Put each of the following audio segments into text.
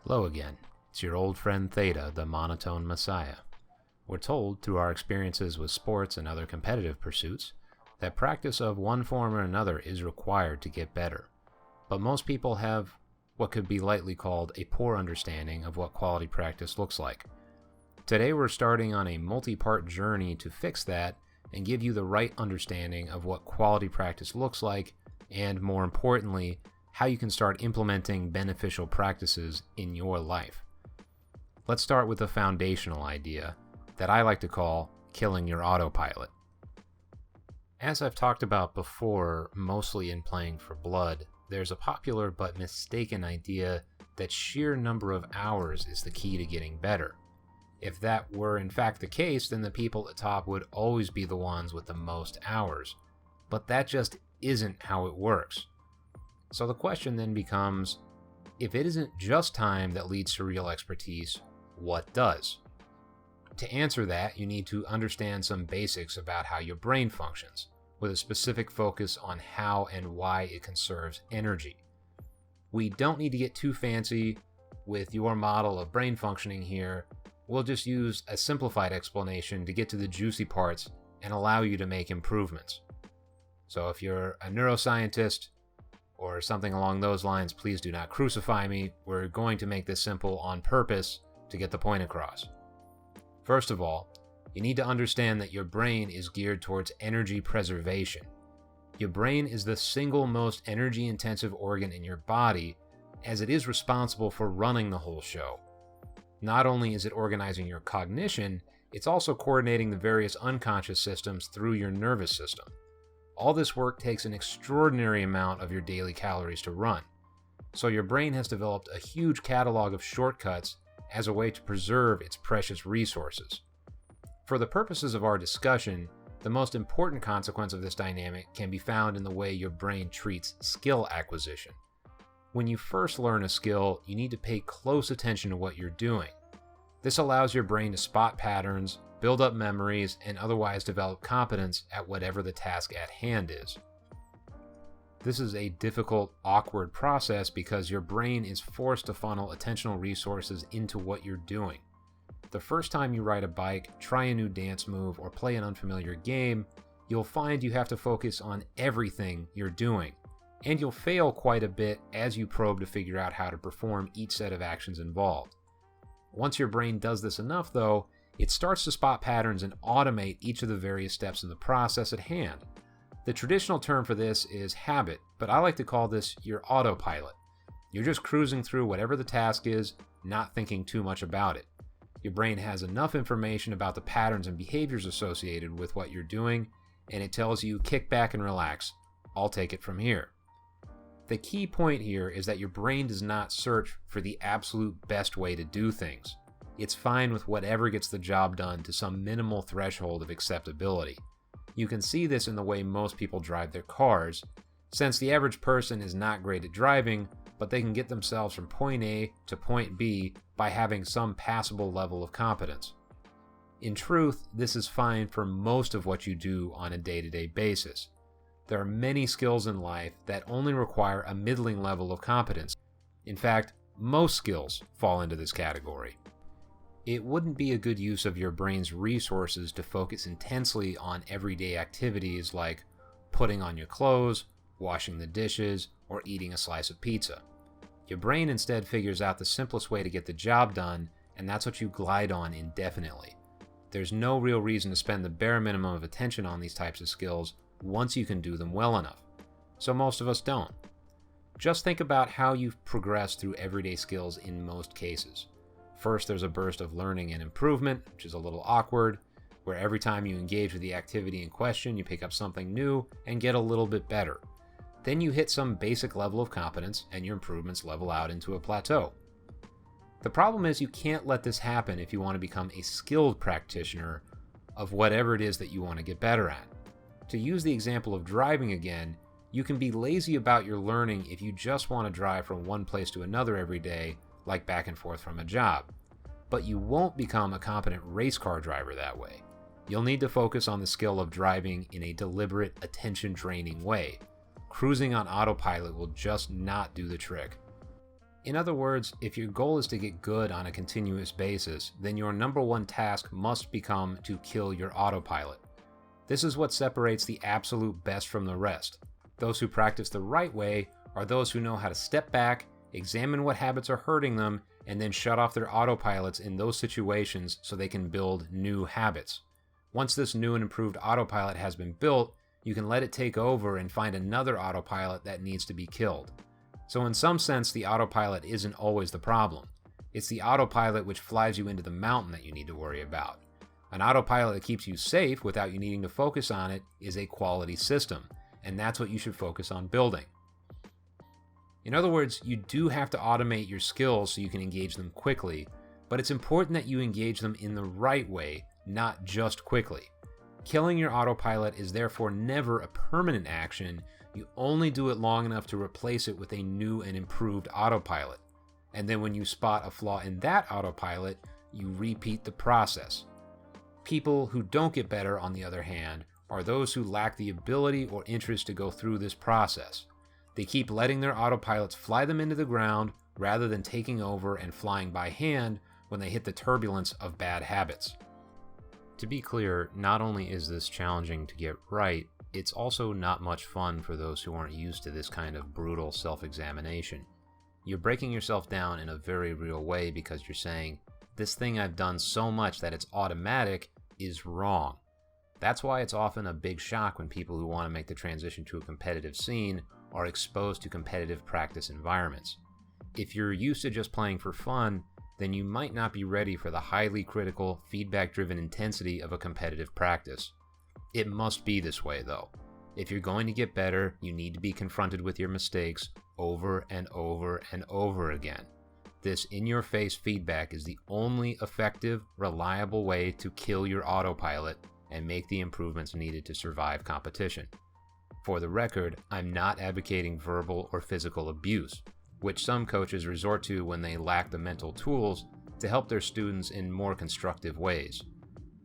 Hello again. It's your old friend Theta, the monotone messiah. We're told, through our experiences with sports and other competitive pursuits, that practice of one form or another is required to get better. But most people have what could be lightly called a poor understanding of what quality practice looks like. Today we're starting on a multi-part journey to fix that and give you the right understanding of what quality practice looks like, and more importantly, how you can start implementing beneficial practices in your life. Let's start with the foundational idea that I like to call killing your autopilot. As I've talked about before, mostly in Playing for Blood, there's a popular but mistaken idea that sheer number of hours is the key to getting better. If that were in fact the case, then the people at the top would always be the ones with the most hours. But that just isn't how it works. So the question then becomes, if it isn't just time that leads to real expertise, what does? To answer that, you need to understand some basics about how your brain functions, with a specific focus on how and why it conserves energy. We don't need to get too fancy with your model of brain functioning here. We'll just use a simplified explanation to get to the juicy parts and allow you to make improvements. So if you're a neuroscientist or something along those lines, please do not crucify me. We're going to make this simple on purpose to get the point across. First of all, you need to understand that your brain is geared towards energy preservation. Your brain is the single most energy-intensive organ in your body, as it is responsible for running the whole show. Not only is it organizing your cognition, it's also coordinating the various unconscious systems through your nervous system. All this work takes an extraordinary amount of your daily calories to run. So your brain has developed a huge catalog of shortcuts as a way to preserve its precious resources. For the purposes of our discussion, the most important consequence of this dynamic can be found in the way your brain treats skill acquisition. When you first learn a skill, you need to pay close attention to what you're doing. This allows your brain to spot patterns, build up memories, and otherwise develop competence at whatever the task at hand is. This is a difficult, awkward process because your brain is forced to funnel attentional resources into what you're doing. The first time you ride a bike, try a new dance move, or play an unfamiliar game, you'll find you have to focus on everything you're doing, and you'll fail quite a bit as you probe to figure out how to perform each set of actions involved. Once your brain does this enough, though, it starts to spot patterns and automate each of the various steps in the process at hand. The traditional term for this is habit, but I like to call this your autopilot. You're just cruising through whatever the task is, not thinking too much about it. Your brain has enough information about the patterns and behaviors associated with what you're doing, and it tells you, kick back and relax. I'll take it from here. The key point here is that your brain does not search for the absolute best way to do things. It's fine with whatever gets the job done to some minimal threshold of acceptability. You can see this in the way most people drive their cars, since the average person is not great at driving, but they can get themselves from point A to point B by having some passable level of competence. In truth, this is fine for most of what you do on a day-to-day basis. There are many skills in life that only require a middling level of competence. In fact, most skills fall into this category. It wouldn't be a good use of your brain's resources to focus intensely on everyday activities like putting on your clothes, washing the dishes, or eating a slice of pizza. Your brain instead figures out the simplest way to get the job done, and that's what you glide on indefinitely. There's no real reason to spend the bare minimum of attention on these types of skills once you can do them well enough. So most of us don't. Just think about how you've progressed through everyday skills in most cases. First, there's a burst of learning and improvement, which is a little awkward, where every time you engage with the activity in question, you pick up something new and get a little bit better. Then you hit some basic level of competence, and your improvements level out into a plateau. The problem is you can't let this happen if you want to become a skilled practitioner of whatever it is that you want to get better at. To use the example of driving again, you can be lazy about your learning if you just want to drive from one place to another every day, like back and forth from a job. But you won't become a competent race car driver that way. You'll need to focus on the skill of driving in a deliberate, attention-draining way. Cruising on autopilot will just not do the trick. In other words, if your goal is to get good on a continuous basis, then your number one task must become to kill your autopilot. This is what separates the absolute best from the rest. Those who practice the right way are those who know how to step back, examine what habits are hurting them, and then shut off their autopilots in those situations so they can build new habits. Once this new and improved autopilot has been built, you can let it take over and find another autopilot that needs to be killed. So in some sense, the autopilot isn't always the problem. It's the autopilot which flies you into the mountain that you need to worry about. An autopilot that keeps you safe without you needing to focus on it is a quality system, and that's what you should focus on building. In other words, you do have to automate your skills so you can engage them quickly, but it's important that you engage them in the right way, not just quickly. Killing your autopilot is therefore never a permanent action. You only do it long enough to replace it with a new and improved autopilot. And then when you spot a flaw in that autopilot, you repeat the process. People who don't get better, on the other hand, are those who lack the ability or interest to go through this process. They keep letting their autopilots fly them into the ground rather than taking over and flying by hand when they hit the turbulence of bad habits. To be clear, not only is this challenging to get right, it's also not much fun for those who aren't used to this kind of brutal self-examination. You're breaking yourself down in a very real way because you're saying, this thing I've done so much that it's automatic is wrong. That's why it's often a big shock when people who want to make the transition to a competitive scene are exposed to competitive practice environments. If you're used to just playing for fun, then you might not be ready for the highly critical, feedback-driven intensity of a competitive practice. It must be this way, though. If you're going to get better, you need to be confronted with your mistakes over and over and over again. This in-your-face feedback is the only effective, reliable way to kill your autopilot and make the improvements needed to survive competition. For the record, I'm not advocating verbal or physical abuse, which some coaches resort to when they lack the mental tools to help their students in more constructive ways.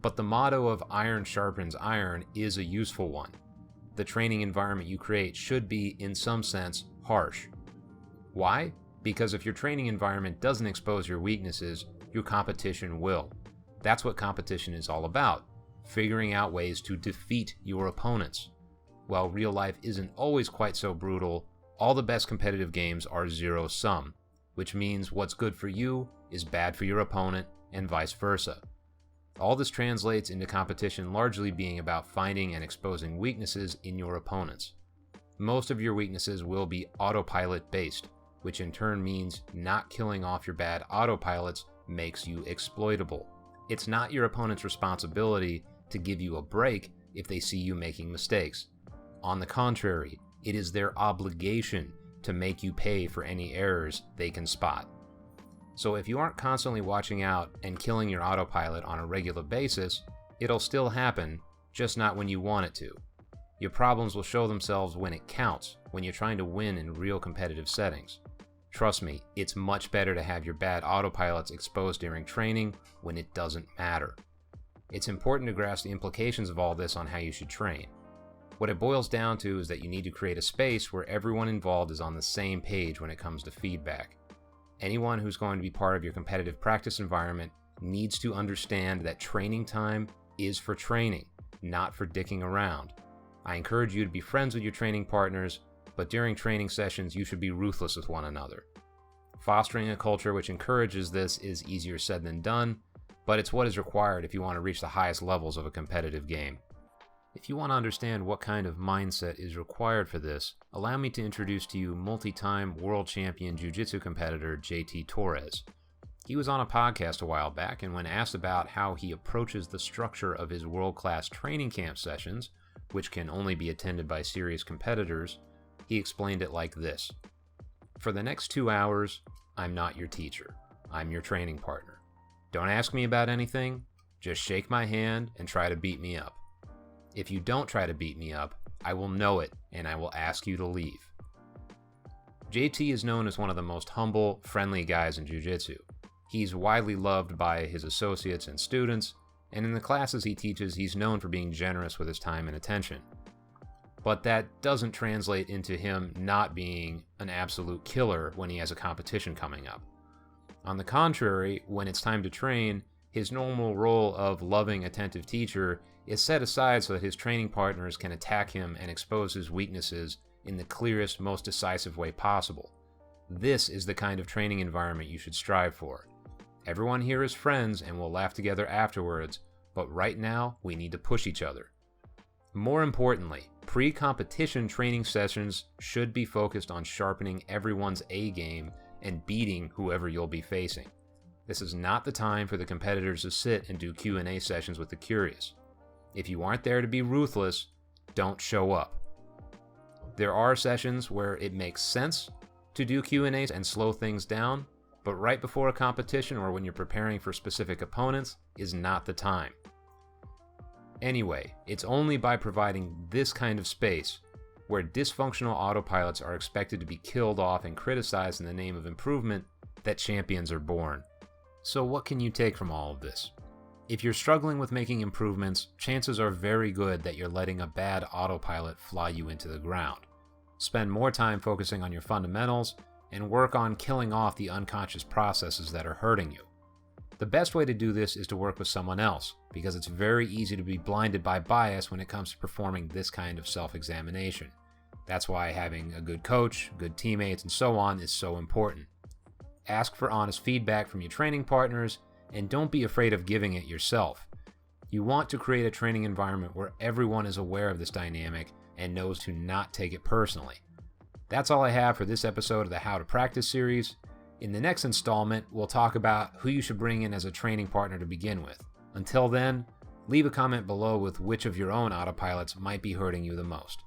But the motto of iron sharpens iron is a useful one. The training environment you create should be, in some sense, harsh. Why? Because if your training environment doesn't expose your weaknesses, your competition will. That's what competition is all about, figuring out ways to defeat your opponents. While real life isn't always quite so brutal, all the best competitive games are zero-sum, which means what's good for you is bad for your opponent, and vice versa. All this translates into competition largely being about finding and exposing weaknesses in your opponents. Most of your weaknesses will be autopilot-based, which in turn means not killing off your bad autopilots makes you exploitable. It's not your opponent's responsibility to give you a break if they see you making mistakes. On the contrary, it is their obligation to make you pay for any errors they can spot. So if you aren't constantly watching out and killing your autopilot on a regular basis, it'll still happen, just not when you want it to. Your problems will show themselves when it counts, when you're trying to win in real competitive settings. Trust me, it's much better to have your bad autopilots exposed during training when it doesn't matter. It's important to grasp the implications of all this on how you should train. What it boils down to is that you need to create a space where everyone involved is on the same page when it comes to feedback. Anyone who's going to be part of your competitive practice environment needs to understand that training time is for training, not for dicking around. I encourage you to be friends with your training partners, but during training sessions you should be ruthless with one another. Fostering a culture which encourages this is easier said than done, but it's what is required if you want to reach the highest levels of a competitive game. If you want to understand what kind of mindset is required for this, allow me to introduce to you multi-time world champion jiu-jitsu competitor JT Torres. He was on a podcast a while back, and when asked about how he approaches the structure of his world-class training camp sessions, which can only be attended by serious competitors, he explained it like this. For the next 2 hours, I'm not your teacher. I'm your training partner. Don't ask me about anything, just shake my hand and try to beat me up. If you don't try to beat me up, I will know it and I will ask you to leave. JT is known as one of the most humble, friendly guys in jiu-jitsu. He's widely loved by his associates and students, and in the classes he teaches, he's known for being generous with his time and attention. but that doesn't translate into him not being an absolute killer when he has a competition coming up. On the contrary, when it's time to train, his normal role of loving, attentive teacher is set aside so that his training partners can attack him and expose his weaknesses in the clearest, most decisive way possible. This is the kind of training environment you should strive for. Everyone here is friends and will laugh together afterwards, but right now we need to push each other. More importantly, pre-competition training sessions should be focused on sharpening everyone's A game and beating whoever you'll be facing. This is not the time for the competitors to sit and do Q&A sessions with the curious. If you aren't there to be ruthless, don't show up. There are sessions where it makes sense to do Q&As and slow things down, but right before a competition or when you're preparing for specific opponents is not the time. Anyway, it's only by providing this kind of space, where dysfunctional autopilots are expected to be killed off and criticized in the name of improvement, that champions are born. So what can you take from all of this? If you're struggling with making improvements, chances are very good that you're letting a bad autopilot fly you into the ground. Spend more time focusing on your fundamentals and work on killing off the unconscious processes that are hurting you. The best way to do this is to work with someone else, because it's very easy to be blinded by bias when it comes to performing this kind of self-examination. That's why having a good coach, good teammates, and so on is so important. Ask for honest feedback from your training partners, and don't be afraid of giving it yourself. You want to create a training environment where everyone is aware of this dynamic and knows to not take it personally. That's all I have for this episode of the How to Practice series. In the next installment, we'll talk about who you should bring in as a training partner to begin with. Until then, leave a comment below with which of your own autopilots might be hurting you the most.